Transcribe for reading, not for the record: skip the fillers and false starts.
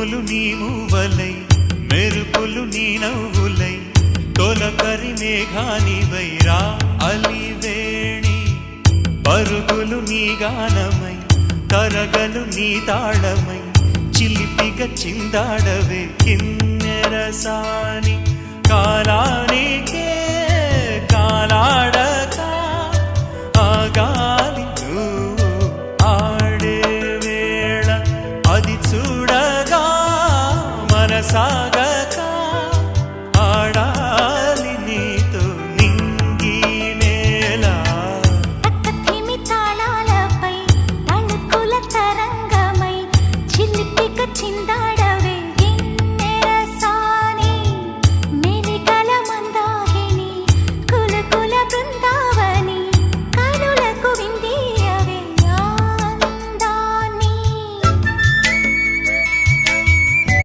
పువ్వులు నీ మూవలై మెరుపులు నీ నవ్వులై తొలకరి మేఘానివై రా అలివేణి పరుగులు నీ గానమై తరగలు నీ తాళమై చిలిపిగా చిందాడవే కిన్నెరసాని కాలానికే కాలాడక ఆగాలి నువ్వు ఆడే వేళ అది చూడగా మనసా